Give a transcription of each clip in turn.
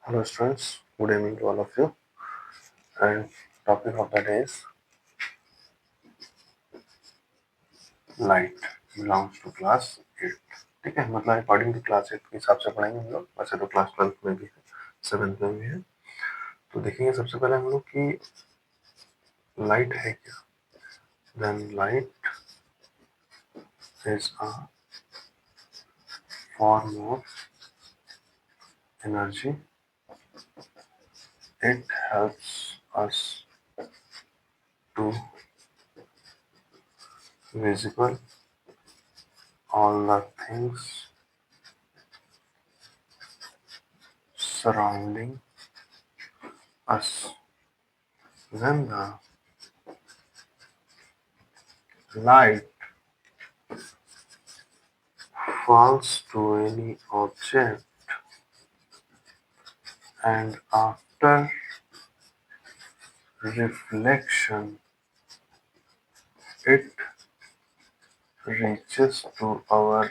Hello students, good evening to all of you. And topic of the day is light belongs to class 8. ठीक है, मतलब according to class 8 के हिसाब से पढ़ेंगे हम लोग। वैसे तो क्लास 12 में भी है, 7th में भी है। तो देखेंगे सबसे पहले हम लोग कि लाइट है क्या। Then light is a form of energy. It helps us to visible all the things surrounding us. When the light falls to any object and after reflection it reaches to our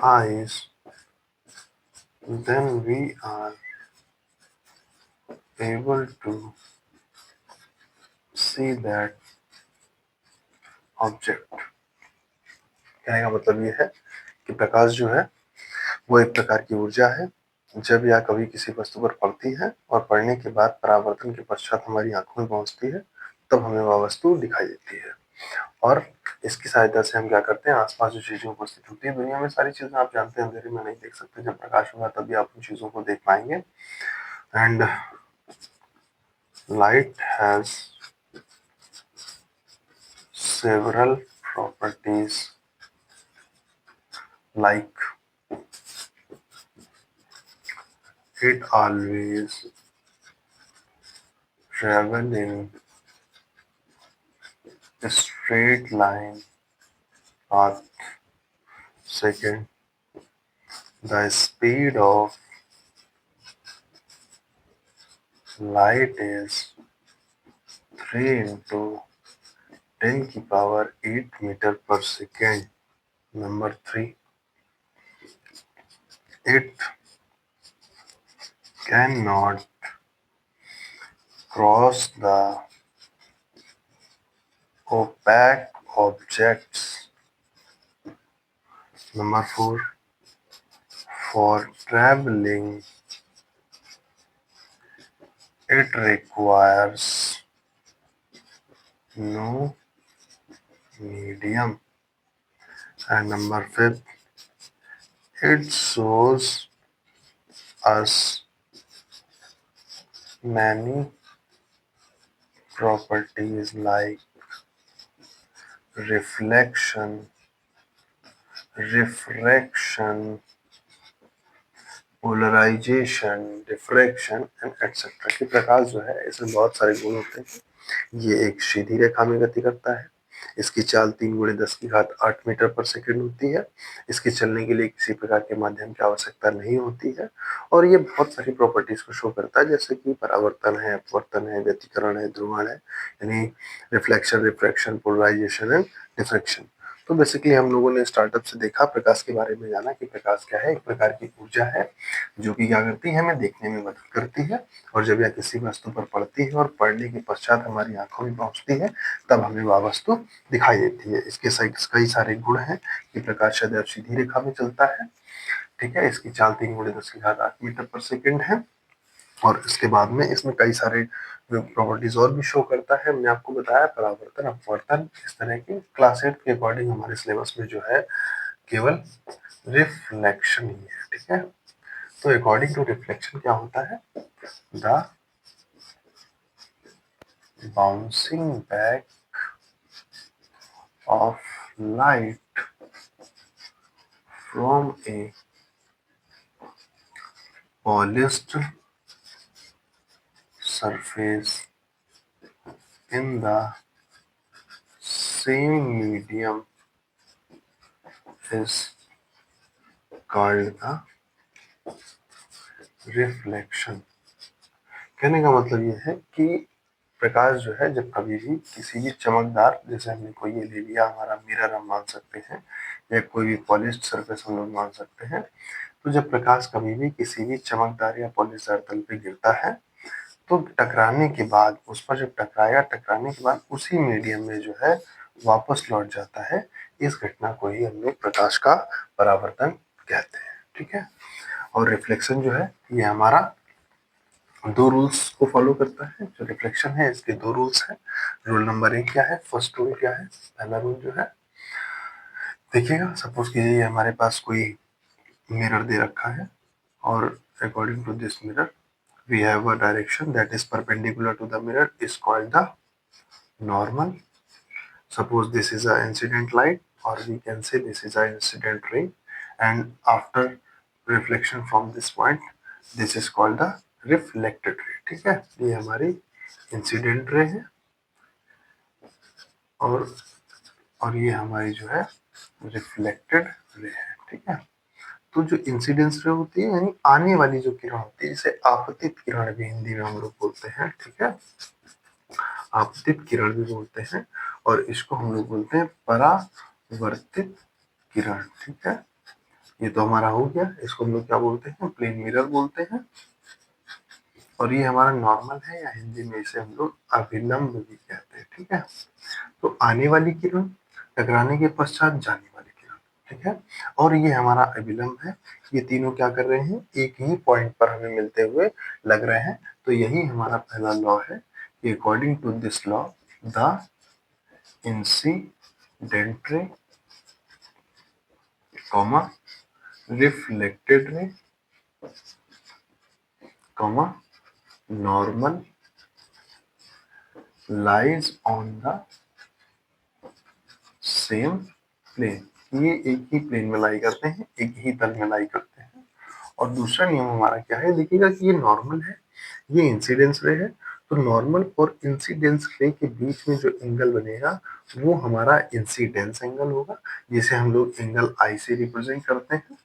eyes, then we are able to see that object. कहने का मतलब ये है कि प्रकाश जो है वो एक प्रकार की ऊर्जा है। जब यह कभी किसी वस्तु पर पड़ती है और पड़ने के बाद परावर्तन के पश्चात हमारी आंखों में पहुंचती है, तब हमें वह वस्तु दिखाई देती है। और इसकी सहायता से हम क्या करते हैं, आसपास जो चीजें उपस्थित होती है, दुनिया में सारी चीजें आप जानते हैं अंधेरे में नहीं देख सकते। जब प्रकाश होगा तभी आप उन चीजों को देख पाएंगे। And light has several properties like it always travel in a straight line path. Second, the speed of light is 3 into 10 की power 8 meter per second. Number 3, it cannot cross the opaque objects. Number 4, for traveling it requires no medium. And number 5, it shows us many properties like reflection, refraction, polarisation, diffraction and etcetera. कि प्रकाश जो है इसमें बहुत सारे गुण होते हैं। ये एक सीधी रेखा में गति करता है। इसकी चाल 3 × 10⁸ मीटर पर सेकंड होती है। इसके चलने के लिए किसी प्रकार के माध्यम की आवश्यकता नहीं होती है। और ये बहुत सारी प्रॉपर्टीज को शो करता है, जैसे कि परावर्तन है, अपवर्तन है, व्यतिकरण है, ध्रुवण है, यानी reflection, refraction, polarisation and diffraction. तो बेसिकली हम लोगों ने स्टार्टअप से देखा, प्रकाश के बारे में जाना कि प्रकाश क्या है। एक प्रकार की ऊर्जा है जो कि क्या करती है, हमें देखने में मदद करती है। और जब यह किसी वस्तु पर पड़ती है और पड़ने के पश्चात हमारी आंखों में पहुंचती है, तब हमें वह वस्तु दिखाई देती है। इसके कई सारे गुण हैं कि प्रकाश सदैव सीधी रेखा में चलता है। ठीक है, इसकी चाल 3 × 10⁸ मीटर पर सेकंड है। और इसके बाद में इसमें कई सारे प्रॉपर्टीज और भी शो करता है। हमने आपको बताया परावर्तन, अपवर्तन, इस तरह की। क्लास 8 के अकॉर्डिंग हमारे सिलेबस में जो है केवल रिफ्लेक्शन ही है। ठीक है, तो अकॉर्डिंग टू रिफ्लेक्शन क्या होता है, the bouncing back of light from A polished surface in the same medium is called the reflection. कहने का मतलब ये है कि प्रकाश जो है जब कभी भी किसी भी चमकदार, जैसे हमने कोई ये ले लिया हमारा मिरर हम मान सकते हैं, या कोई भी पॉलिश्ड सरफेस हम लोग मान सकते हैं, तो जब प्रकाश कभी भी किसी भी चमकदार या पॉलिशदार तल पे गिरता है तो टकराने के बाद उस पर जब टकराया, टकराने के बाद उसी मीडियम में जो है वापस लौट जाता है। इस घटना को ही हम लोग प्रकाश का परावर्तन कहते हैं। ठीक है, और रिफ्लेक्शन जो है ये हमारा दो रूल्स को फॉलो करता है। जो रिफ्लेक्शन है इसके दो रूल्स हैं। रूल नंबर 1 क्या है, फर्स्ट रूल क्या है, पहला रूल जो है देखिएगा, सपोज कीजिए हमारे पास कोई मिरर दे रखा है और according to this mirror we have a direction that is perpendicular to the mirror is called the normal. Suppose this is a incident light or we can say this is a incident ray, and after reflection from this point this is called the reflected ray. ठीक है, ये हमारी incident ray है और ये हमारी जो है रिफ्लेक्टेड रे है। ठीक है, तो जो इंसिडेंस रे होती है यानी आने वाली जो किरण होती है, जिसे आपतित किरण भी हिंदी में हम लोग बोलते हैं। ठीक है, आपतित किरण भी बोलते हैं और इसको हम लोग बोलते हैं परावर्तित किरण। ठीक है, ये तो हमारा हो गया। इसको हम लोग क्या बोलते हैं, प्लेन मिरर बोलते हैं। और ये हमारा नॉर्मल है या हिंदी में इसे हम लोग अभिलंब भी कहते हैं। ठीक है, तो आने वाली किरण, टकराने के पश्चात जाने वाली किरण। ठीक है, और ये हमारा अभिलंब है। ये तीनों क्या कर रहे हैं, एक ही पॉइंट पर हमें मिलते हुए लग रहे हैं। तो यही हमारा पहला लॉ है कि according to this law the incident ray comma reflected ray comma normal lies on the same plane. ये एक ही प्लेन में लाई करते हैं, एक ही तल में लाई करते हैं। और दूसरा नियम हमारा क्या है, देखिएगा कि ये नॉर्मल है, ये इंसिडेंस रे है। तो नॉर्मल और इंसिडेंस रे के बीच में जो एंगल बनेगा वो हमारा इंसिडेंस एंगल होगा, जिसे हम लोग एंगल आई से रिप्रेजेंट करते हैं।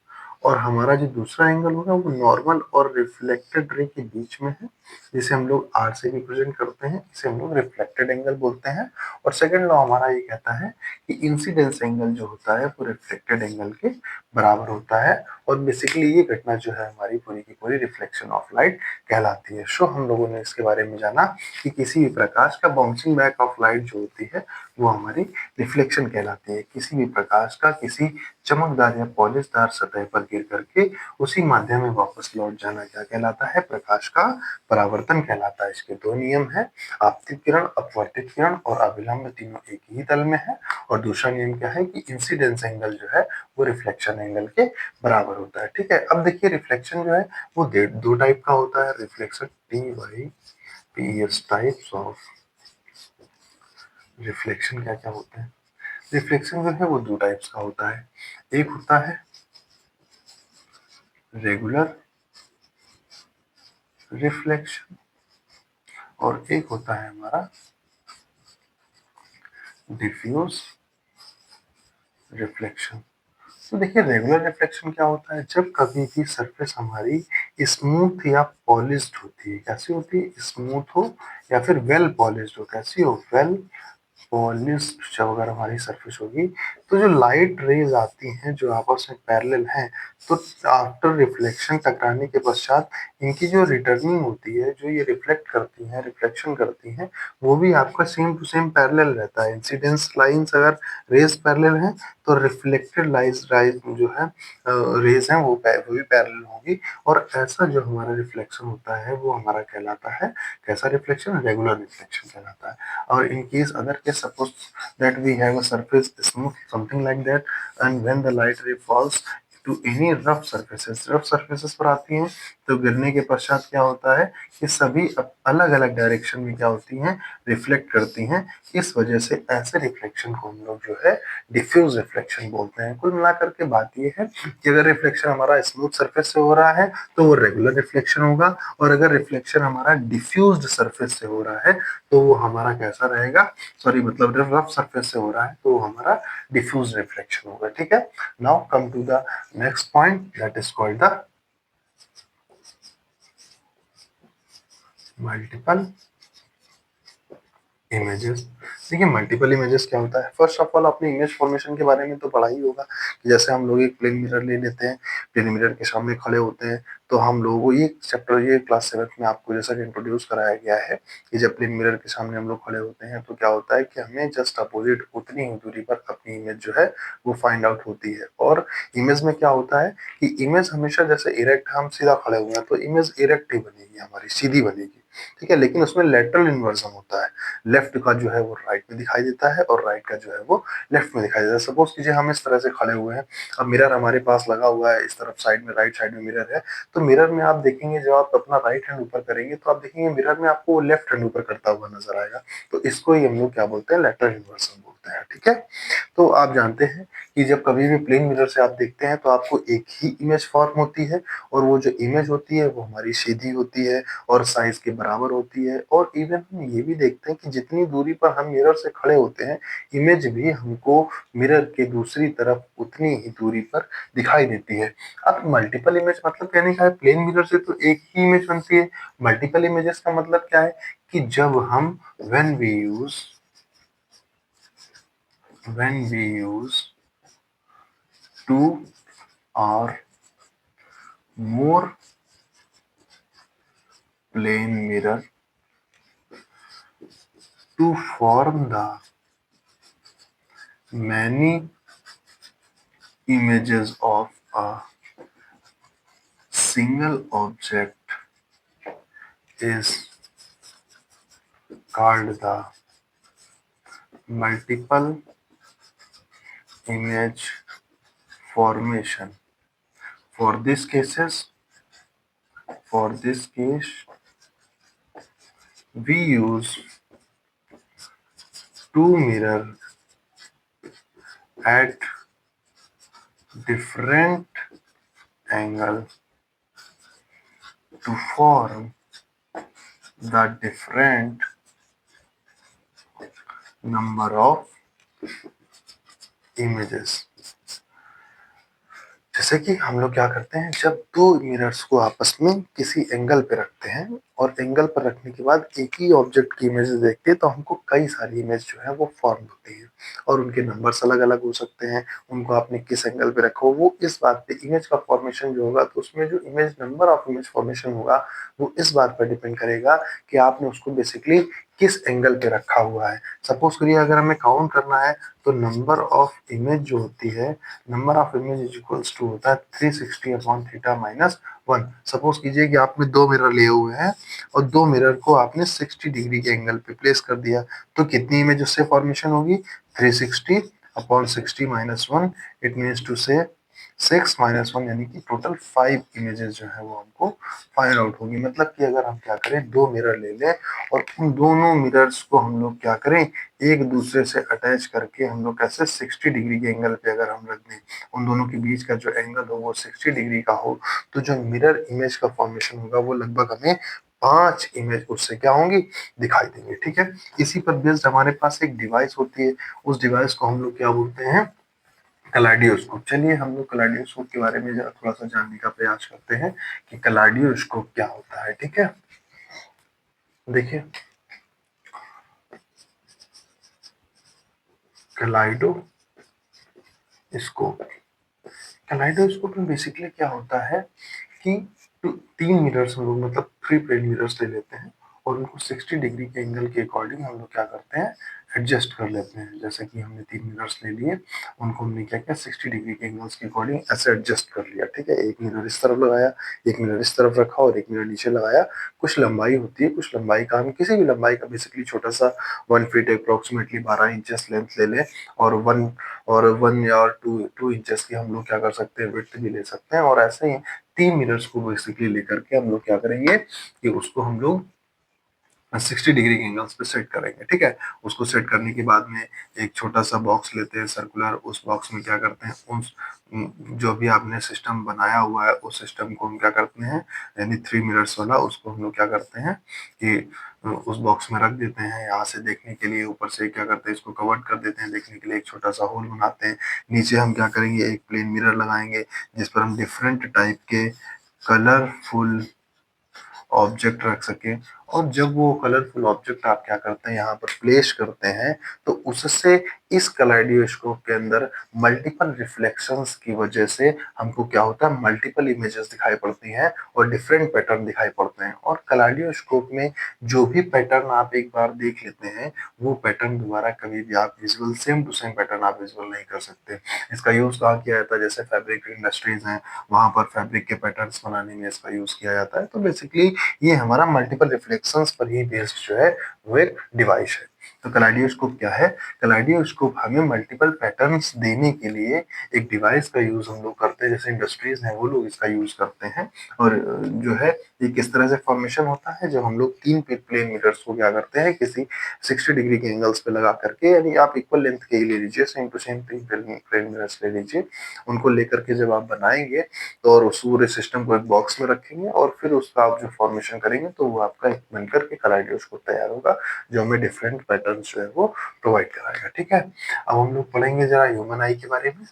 और हमारा जो दूसरा एंगल होगा वो नॉर्मल और रिफ्लेक्टेड रे के बीच में है, जिसे हम लोग आर से रिप्रेजेंट करते हैं। इसे हम लोग रिफ्लेक्टेड एंगल बोलते हैं। और सेकंड लॉ हमारा ये कहता है कि इंसिडेंस एंगल जो होता है वो रिफ्लेक्टेड एंगल के बराबर होता है। और बेसिकली ये घटना जो है हमारी पूरी की पूरी रिफ्लेक्शन ऑफ लाइट कहलाती है। सो हम लोगों ने इसके बारे में जाना कि किसी भी प्रकाश का बाउंसिंग बैक ऑफ लाइट जो होती है वो हमारी रिफ्लेक्शन कहलाती है। किसी भी प्रकाश का किसी चमकदार या पॉलिशदार सतह पर गिर करके उसी माध्यम में वापस लौट जाना क्या कहलाता है, प्रकाश का परावर्तन कहलाता है। इसके दो नियम है, आपतित किरण, अपवर्तित किरण और अभिलंब तीनों एक ही तल में है। और दूसरा नियम क्या है कि इंसिडेंस एंगल जो है वो रिफ्लेक्शन एंगल के बराबर होता है। ठीक है, अब देखिए रिफ्लेक्शन जो है वो दो टाइप का होता है। Reflection T by P S types of reflection क्या क्या होते हैं। रिफ्लेक्शन जो है वो दो टाइप्स का होता है। एक होता है रेगुलर रिफ्लेक्शन और एक होता है हमारा डिफ्यूज रिफ्लेक्शन। तो देखिए रेगुलर रिफ्लेक्शन क्या होता है, जब कभी भी सरफेस हमारी स्मूथ या पॉलिश्ड होती है। कैसी होती है, स्मूथ हो या फिर वेल पॉलिश्ड हो। कैसी हो, वेल पॉलिश्ड जब अगर हमारी सरफेस होगी तो जो लाइट रेज आती हैं जो आपस में पैरेलल हैं, तो आफ्टर रिफ्लेक्शन, टकराने के पश्चात इनकी जो रिटर्निंग होती है, जो ये रिफ्लेक्ट करती हैं, रिफ्लेक्शन करती हैं, वो भी आपका सेम टू सेम पैरेलल रहता है। इंसिडेंस लाइंस अगर रेज पैरेलल हैं तो रिफ्लेक्टेड लाइज राइज जो है रेज हैं वो भी पैरेलल होगी। और ऐसा जो हमारा रिफ्लेक्शन होता है वो हमारा कहलाता है, कैसा रिफ्लेक्शन, रेगुलर रिफ्लेक्शन कहलाता है। or in case other case, suppose that we have a surface smooth something like that, and when the light ray falls to any rough surfaces पर आती हैं तो गिरने के पश्चात क्या होता है कि सभी अलग अलग डायरेक्शन में क्या होती हैं, रिफ्लेक्ट करती हैं। इस वजह से ऐसे रिफ्लेक्शन को हम लोग जो है डिफ्यूज रिफ्लेक्शन बोलते हैं। कुल मिलाकर के बात ये है कि अगर रिफ्लेक्शन हमारा स्मूथ सरफेस से हो रहा है तो वो रेगुलर रिफ्लेक्शन होगा, और अगर रिफ्लेक्शन हमारा डिफ्यूज्ड सरफेस से हो रहा है तो वो हमारा कैसा रहेगा, सॉरी मतलब रफ सरफेस से हो रहा है तो वो हमारा डिफ्यूज रिफ्लेक्शन होगा। ठीक है, now come to the next point that is called the multiple images. देखिए मल्टीपल इमेजेस क्या होता है, फर्स्ट ऑफ ऑल आपने इमेज फॉर्मेशन के बारे में तो पढ़ा ही होगा कि जैसे हम लोग एक प्लेन मिरर ले लेते हैं, प्लेन मिरर के सामने खड़े होते हैं, तो हम लोगों को ये चैप्टर ये क्लास 7 में आपको जैसा कि इंट्रोड्यूस कराया गया है कि जब प्लेन मिरर के सामने हम लोग खड़े होते हैं तो क्या होता है कि हमें जस्ट अपोजिट उतनी ही दूरी पर अपनी इमेज जो है वो फाइंड आउट होती है। और इमेज में क्या होता है कि इमेज हमेशा जैसे इरेक्ट, हम सीधा खड़े हुए हैं तो इमेज इरेक्ट ही बनेगी, हमारी सीधी बनेगी, ठीक है, लेकिन उसमें लेटरल इन्वर्जन होता है, लेफ्ट का जो है वो राइट में दिखाई देता है और राइट का जो है वो लेफ्ट में दिखाई देता है। सपोज कीजिए हम इस तरह से खड़े हुए हैं, अब मिरर हमारे पास लगा हुआ है, इस तरफ साइड में, राइट साइड में मिरर है, तो मिरर में आप देखेंगे जब आप अपना राइट हैंड ऊपर करेंगे तो आप देखेंगे मिरर में आपको लेफ्ट हैंड ऊपर करता हुआ नजर आएगा, तो इसको ही हम लोग क्या बोलते हैं, लेटरल इन्वर्सन बोलते हैं, ठीक है। तो आप जानते हैं कि जब कभी भी प्लेन मिरर से आप देखते हैं तो आपको एक ही इमेज फॉर्म होती है, और वो जो इमेज होती है वो हमारी सीधी होती है और साइज के बराबर होती है। और इवन हम ये भी देखते हैं कि जितनी दूरी पर हम मिरर से खड़े होते हैं, इमेज भी हमको मिरर के दूसरी तरफ उतनी ही दूरी पर दिखाई देती है। अब मल्टीपल इमेज मतलब कहने का है, प्लेन मिरर से तो एक ही इमेज बनती है, मल्टीपल इमेजेस का मतलब क्या है कि जब हम when we use two or more plane mirror to form the many images of a single object is called the multiple image formation. For this cases, for this case, we use two mirror at different angle to form the different number of images. जैसे कि हम लोग क्या करते हैं, जब दो mirrors को आपस में किसी एंगल पे रखते हैं और एंगल पर रखने के बाद एक ही ऑब्जेक्ट की इमेज देखते हैं तो हमको कई सारी इमेज जो है वो फॉर्म होती है, और उनके नंबर्स अलग अलग हो सकते हैं, उनको आपने किस एंगल पे रखा हो वो इस बात पे, इमेज का फॉर्मेशन जो होगा तो उसमें जो image number of image formation होगा वो इस बात पर डिपेंड करेगा कि आपने उसको बेसिकली किस एंगल पे रखा हुआ है। सपोज करिए अगर हमें काउंट करना है तो नंबर ऑफ इमेज जो होती है, number of image is equals to होता है 360 अपॉन थीटा माइनस 1। सपोज कीजिए कि आपने दो मिरर लिए हुए हैं और दो मिरर को आपने 60 डिग्री के एंगल पे प्लेस कर दिया, तो कितनी इमेज उससे फॉर्मेशन होगी, 360 upon 60 minus 1, it means to से 6 माइनस 1, यानी कि टोटल 5 इमेजेस जो है वो हमको फाइंड आउट होगी। मतलब कि अगर हम क्या करें, दो मिरर ले लें और उन दोनों मिरर्स को हम लोग क्या करें, एक दूसरे से अटैच करके हम लोग कैसे 60 डिग्री के एंगल पे अगर हम रख दें, उन दोनों के बीच का जो एंगल हो वो 60 डिग्री का हो, तो जो मिरर इमेज का फॉर्मेशन होगा वो लगभग हमें 5 इमेज उससे क्या होंगी, दिखाई देंगे, ठीक है। इसी पर बेस्ड हमारे पास एक डिवाइस होती है, उस डिवाइस को हम लोग क्या बोलते हैं, कलाइडियोस्कोप। चलिए हम लोग कलाइडियोस्कोप के बारे में जरा थोड़ा सा जानने का प्रयास करते हैं कि कलाइडियोस्कोप क्या होता है, ठीक है। देखिए कलाइडोस्कोप, कलाइडोस्कोप में बेसिकली क्या होता है कि तीन मिरर्स हम लोग मतलब थ्री प्लेन मिरर्स ले लेते हैं और उनको 60 डिग्री के एंगल के अकॉर्डिंग हम लोग क्या करते हैं, एडजस्ट कर लेते हैं। जैसे कि हमने तीन मिरर्स ले लिए, उनको हमने क्या किया, 60 डिग्री के एंगल्स के अकॉर्डिंग ऐसे एडजस्ट कर लिया, ठीक है। एक मिरर इस तरफ लगाया, एक मिरर इस तरफ रखा और एक मिरर नीचे लगाया। कुछ लंबाई होती है, कुछ लंबाई का हम किसी भी लंबाई का बेसिकली छोटा सा 1 फीट अप्रोक्सीमेटली 12 इंचेस लेंथ ले लें, और वन या टू टू इंचेस की हम लोग क्या कर सकते हैं, विड्थ भी ले सकते हैं। और ऐसे ही तीन मिरर्स को बेसिकली लेकर के हम लोग क्या करेंगे कि उसको हम लोग 60 डिग्री के एंगल्स पे सेट करेंगे, ठीक है। उसको सेट करने के बाद में एक छोटा सा बॉक्स लेते हैं सर्कुलर, उस बॉक्स में क्या करते हैं, उस जो भी आपने सिस्टम बनाया हुआ है उस सिस्टम को हम क्या करते हैं, यानी थ्री मिरर्स वाला, उसको हम लोग क्या करते हैं कि उस बॉक्स में रख देते हैं। यहाँ से देखने के लिए ऊपर से क्या करते हैं, इसको कवर कर देते हैं, देखने के लिए एक छोटा सा होल बनाते हैं। नीचे हम क्या करेंगे, एक प्लेन मिरर लगाएंगे जिस पर हम डिफरेंट टाइप के कलरफुल ऑब्जेक्ट रख सके। और जब वो कलरफुल ऑब्जेक्ट आप क्या करते हैं यहाँ पर प्लेस करते हैं, तो उससे इस कलाइडियोस्कोप के अंदर मल्टीपल रिफ्लेक्शंस की वजह से हमको क्या होता है, मल्टीपल इमेजेस दिखाई पड़ती हैं और डिफरेंट पैटर्न दिखाई पड़ते हैं। और कलाइडियोस्कोप में जो भी पैटर्न आप एक बार देख लेते हैं, वो पैटर्न दोबारा कभी भी आप visual same to same pattern आप विजुअल नहीं कर सकते। इसका यूज कहाँ किया जाता है, जैसे फैब्रिक इंडस्ट्रीज हैं, वहां पर फैब्रिक के पैटर्न्स बनाने में इसका यूज किया जाता है। तो बेसिकली ये हमारा मल्टीपल रिफ्लेक्शंस पर ही बेस्ड जो है वो एक डिवाइस है। तो कलाइडियोस्कोप क्या है, कलाइडियोस्कोप हमें मल्टीपल पैटर्न्स देने के लिए एक डिवाइस का यूज हम लोग करते हैं, जैसे इंडस्ट्रीज हैं वो लोग इसका यूज करते हैं। और जो है ये किस तरह से फॉर्मेशन होता है, जब हम लोग तीन प्लेन मीटर्स को क्या करते हैं, किसी 60 डिग्री के एंगल्स पे लगा करके, यानी आप इक्वल लेंथ के ही ले लीजिए, सेम टू सेम तीन प्लेन मिरर्स ले लीजिए, उनको लेकर के जब आप बनाएंगे तो और उस पूरे सिस्टम को एक बॉक्स में रखेंगे और फिर उसका आप जो फॉर्मेशन करेंगे तो वो आपका एक बनकर के कलाइडियोस्कोप तैयार होगा, जो हमें डिफरेंट पैटर्न जो है वो प्रोवाइड कराएगा। ठीक है, अब हम लोग पढ़ेंगे जरा ह्यूमन आई के बारे में।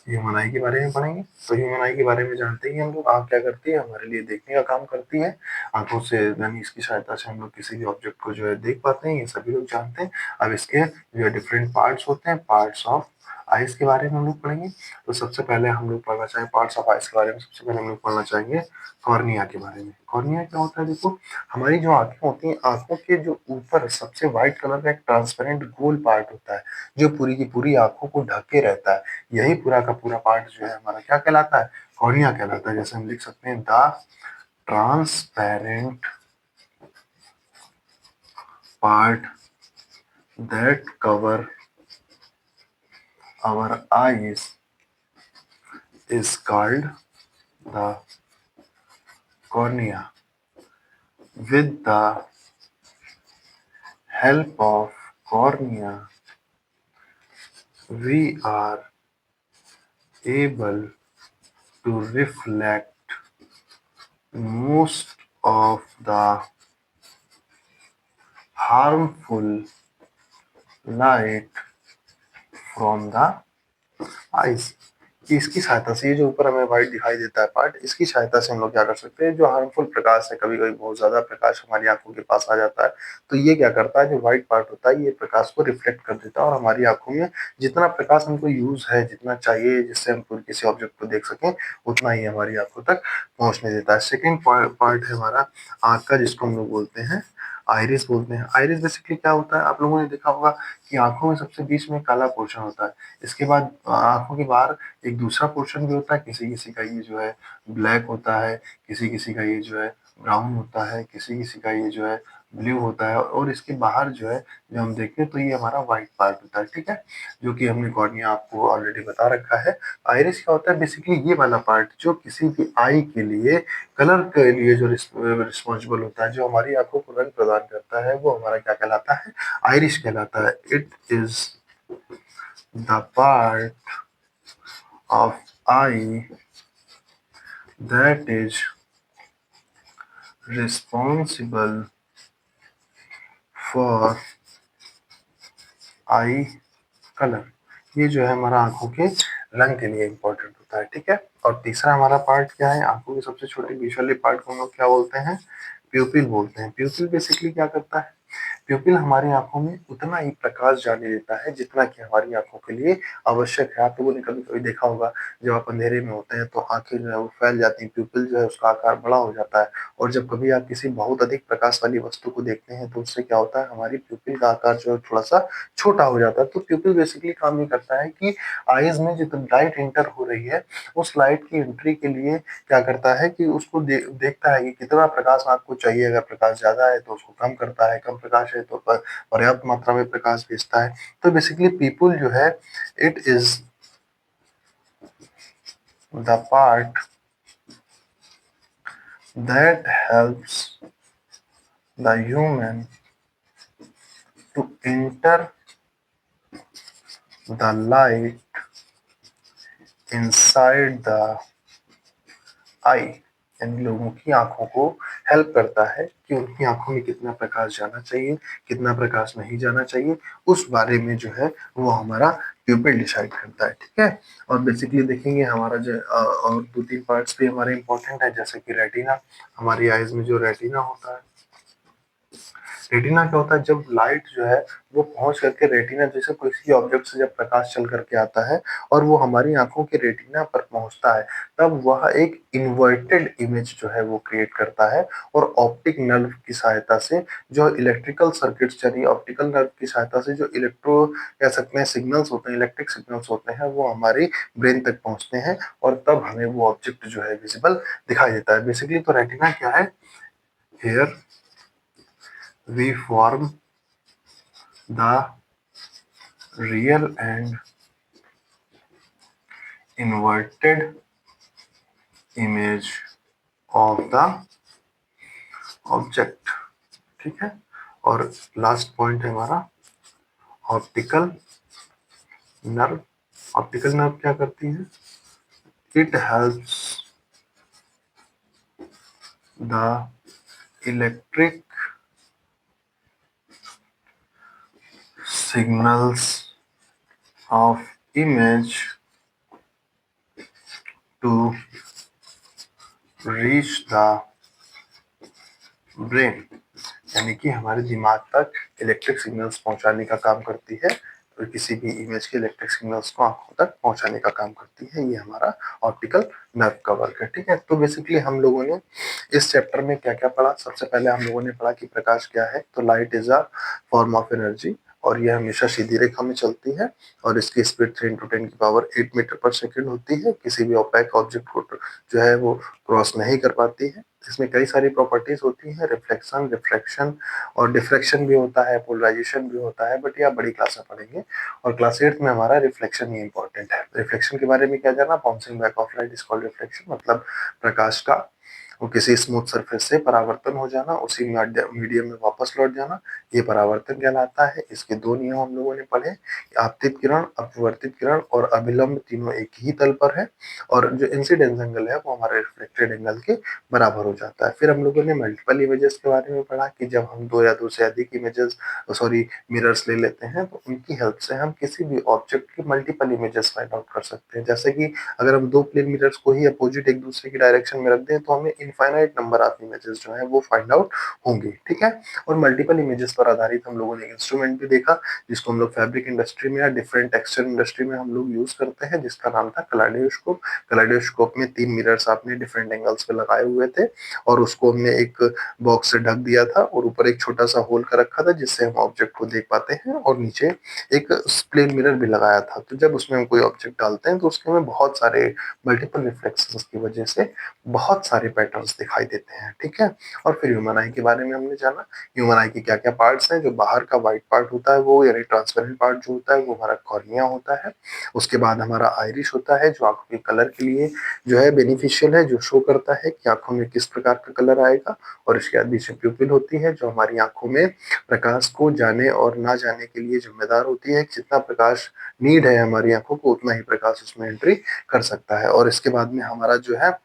ह्यूमन आई के बारे में पढ़ेंगे। तो ह्यूमन आई के बारे में जानते ही हम लोग, आँख क्या करती है, हमारे लिए देखने का काम करती है। आंखों से यानी इसकी सहायता से हम लोग किसी भी ऑब्जेक्ट को जो है देख पाते हैं, ये सभी लोग जानते हैं। अब इसके जो डिफरेंट पार्ट्स होते हैं, पार्ट्स ऑफ आइज के बारे में हम लोग पढ़ेंगे। तो सबसे पहले हम लोग पढ़ना चाहेंगे पार्ट्स ऑफ आइज के बारे में, सबसे पहले हम लोग पढ़ना चाहेंगे कॉर्निया के बारे में। कॉर्निया क्या होता है, देखो हमारी जो आंखें होती हैं, आंखों के जो ऊपर सबसे व्हाइट कलर का एक ट्रांसपेरेंट गोल पार्ट होता है, जो पूरी की पूरी आंखों को ढके रहता है, यही पूरा का पूरा पार्ट जो है हमारा क्या कहलाता है, कॉर्निया कहलाता है। जैसे हम लिख सकते हैं the transparent part that cover our eyes is called the cornea. With the help of cornea, we are able to reflect most of the harmful light from the eyes। कि इसकी सहायता से ये जो ऊपर हमें व्हाइट दिखाई देता है पार्ट, इसकी सहायता से हम लोग क्या कर सकते हैं, जो हार्मफुल प्रकाश है, कभी कभी बहुत ज्यादा प्रकाश हमारी आंखों के पास आ जाता है, तो ये क्या करता है, जो व्हाइट पार्ट होता है ये प्रकाश को रिफ्लेक्ट कर देता है और हमारी आंखों में जितना प्रकाश हमको यूज है, जितना चाहिए जिससे हम किसी ऑब्जेक्ट को देख सकें, उतना ही हमारी आंखों तक पहुंचने देता है। सेकेंड पार्ट है हमारा आंख का, जिसको हम लोग बोलते हैं आइरिस बोलते हैं। आइरिस बेसिकली क्या होता है, आप लोगों ने देखा होगा कि आंखों में सबसे बीच में काला पोर्शन होता है, इसके बाद आंखों के बाहर एक दूसरा पोर्शन भी होता है, किसी किसी का ये जो है ब्लैक होता है, किसी किसी का ये जो है ब्राउन होता है, किसी किसी का ये जो है ब्लू होता है, और इसके बाहर जो है जो हम देखें तो ये हमारा व्हाइट पार्ट होता है। ठीक है, जो कि हमने कॉर्निया आपको ऑलरेडी बता रखा है। आइरिस क्या होता है, बेसिकली ये वाला पार्ट जो किसी भी आई के लिए कलर के लिए जो रिस्पॉन्सिबल होता है, जो हमारी आंखों को रंग प्रदान करता है, वो हमारा क्या कहलाता है, आइरिश कहलाता है। It is the part of eye that is responsible for eye color। ये जो है हमारा आंखों के रंग के लिए इंपॉर्टेंट होता है। ठीक है, और तीसरा हमारा पार्ट क्या है, आंखों की सबसे छोटी बीच वाले पार्ट को हम लोग क्या बोलते हैं, प्यूपिल बोलते हैं। प्यूपिल बेसिकली क्या करता है, प्यूपिल हमारी आंखों में उतना ही प्रकाश जाने देता है जितना कि हमारी आंखों के लिए आवश्यक है। आप लोगों ने कभी कभी देखा होगा, जब आप अंधेरे में होते हैं तो आंखें जो है वो फैल जाती हैं, प्यूपिल जो है उसका आकार बड़ा हो जाता है, और जब कभी आप किसी बहुत अधिक प्रकाश वाली वस्तु को देखते हैं तो उससे क्या होता है, हमारी प्यूपिल का आकार जो है थोड़ा सा छोटा हो जाता है। तो प्यूपिल बेसिकली काम ये करता है कि आईज में जितनी लाइट इंटर हो रही है, उस लाइट की एंट्री के लिए क्या करता है कि उसको देखता है कि कितना प्रकाश आपको चाहिए। अगर प्रकाश ज्यादा है तो उसको कम करता है, कम प्रकाश है तो पर्याप्त मात्रा में प्रकाश भेजता है। तो बेसिकली पीपल जो है, it is the part that helps the human to enter the light inside the eye. इन लोगों की आंखों को हेल्प करता है कि उनकी आंखों में कितना प्रकाश जाना चाहिए, कितना प्रकाश नहीं जाना चाहिए, उस बारे में जो है वो हमारा प्यूपिल डिसाइड करता है, ठीक है। और बेसिकली देखेंगे हमारा जो और 2-3 पार्ट्स भी हमारे इंपॉर्टेंट है, जैसे कि रेटिना। हमारी आईज में जो रेटिना होता है, रेटिना क्या होता है, जब लाइट जो है वो पहुंच करके रेटिना जैसे किसी ऑब्जेक्ट से जब प्रकाश चल करके आता है और वो हमारी आंखों के रेटिना पर पहुंचता है, तब वह एक इन्वर्टेड इमेज जो है वो क्रिएट करता है। और ऑप्टिक नर्व की सहायता से जो इलेक्ट्रिकल सर्किट्स यानी ऑप्टिकल नर्व की सहायता से जो इलेक्ट्रो कह सकते हैं सिग्नल्स होते हैं, इलेक्ट्रिक सिग्नल्स होते हैं, वो हमारी ब्रेन तक पहुंचते हैं और तब हमें वो ऑब्जेक्ट जो है विजिबल दिखाई देता है। बेसिकली तो रेटिना क्या है, hair we form the real and inverted image of the object, ठीक है। और लास्ट पॉइंट है हमारा ऑप्टिकल नर्व। ऑप्टिकल नर्व क्या करती है, it helps the electric signals of image to reach the brain, यानी कि हमारे दिमाग तक इलेक्ट्रिक सिग्नल्स पहुंचाने का काम करती है और किसी भी इमेज के इलेक्ट्रिक सिग्नल्स को आंखों तक पहुंचाने का काम करती है। ये हमारा ऑप्टिकल नर्व का वर्क है, ठीक है। तो बेसिकली हम लोगों ने इस चैप्टर में क्या क्या पढ़ा, सबसे पहले हम लोगों ने पढ़ा कि प्रकाश क्या है। तो light is a form of energy और यह हमेशा सीधी रेखा में चलती है और इसकी स्पीड 10⁻⁸ मीटर पर सेकेंड होती है। किसी भी ओपेक ऑब्जेक्ट को जो है वो क्रॉस नहीं कर पाती है। इसमें कई सारी प्रॉपर्टीज होती हैं, रिफ्लेक्शन, रिफ्रैक्शन और डिफ्रैक्शन भी होता है, पोलराइजेशन भी होता है, बट ये आप बड़ी क्लास में पढ़ेंगे। और क्लास 8 में हमारा रिफ्लेक्शन ही इंपॉर्टेंट है। रिफ्लेक्शन के बारे में क्या जाना, bouncing back of light is called reflection, मतलब प्रकाश का वो किसी स्मूथ सरफेस से परावर्तन हो जाना, उसी मीडियम में वापस लौट जाना, ये परावर्तन कहलाता है। इसके दो नियम हम लोगों ने पढ़े, आपतित किरण, अपवर्तित किरण और अभिलंब, तीनों एक ही तल पर है और जो इंसिडेंस एंगल है वो हमारे रिफ्लेक्टेड एंगल के बराबर हो जाता है। फिर हम लोगों ने मल्टीपल इमेजेस के बारे में पढ़ा कि जब हम दो या दो से अधिक इमेजेस मिरर्स ले लेते हैं तो उनकी हेल्प से हम किसी भी ऑब्जेक्ट की मल्टीपल इमेजेस फाइंड आउट कर सकते हैं। जैसे कि अगर हम दो प्लेन मिरर्स को ही अपोजिट एक दूसरे की डायरेक्शन में रख दें तो हमें इनफाइनाइट नंबर ऑफ इमेजेस जो है वो फाइंड आउट होंगे, ठीक है। और मल्टीपल इमेजेस पर आधारित हम लोगों ने इंस्ट्रूमेंट भी देखा जिसको हम लोग फैब्रिक इंडस्ट्री में या डिफरेंट टेक्सचर इंडस्ट्री में हम लोग यूज करते हैं, जिसका नाम था कलाइडोस्कोप। कलाइडोस्कोप में 3 मिरर्स आपने डिफरेंट एंगल्स पे लगाए हुए थे और उसको हमने एक बॉक्स से ढक दिया था और ऊपर एक छोटा सा होल कर रखा था जिससे हम ऑब्जेक्ट को देख पाते हैं और नीचे एक प्लेन मिरर भी लगाया था। तो जब उसमें हम कोई ऑब्जेक्ट डालते हैं तो उसके में बहुत सारे मल्टीपल रिफ्लेक्शंस की वजह से बहुत सारे पैटर्न्स दिखाई देते हैं, ठीक है। और फिर ह्यूमन आई के बारे में हमने जाना, ह्यूमन आई के क्या क्या पार्ट्स हैं। जो बाहर का व्हाइट पार्ट होता है वो यानी ट्रांसपेरेंट पार्ट जो होता है वो हमारा कॉर्निया होता है। उसके बाद हमारा आइरिश होता है जो आंखों के कलर के लिए जो है बेनिफिशियल है, जो शो करता है कि आंखों में किस प्रकार का कलर आएगा। और इसके बाद बीच में प्यूपिल होती है जो हमारी आंखों में प्रकाश को जाने और ना जाने के लिए जिम्मेदार होती है। जितना प्रकाश नीड है हमारी आंखों को उतना ही प्रकाश उसमें एंट्री कर सकता है। और इसके बाद में हमारा जो है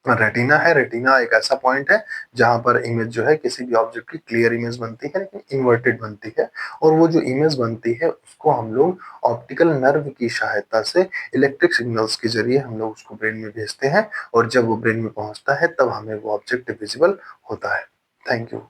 रेटिना है। रेटिना एक ऐसा पॉइंट है जहां पर इमेज जो है किसी भी ऑब्जेक्ट की क्लियर इमेज बनती है लेकिन इन्वर्टेड बनती है। और वो जो इमेज बनती है उसको हम लोग ऑप्टिकल नर्व की सहायता से इलेक्ट्रिक सिग्नल्स के जरिए हम लोग उसको ब्रेन में भेजते हैं और जब वो ब्रेन में पहुंचता है तब हमें वो ऑब्जेक्ट विजिबल होता है। Thank you.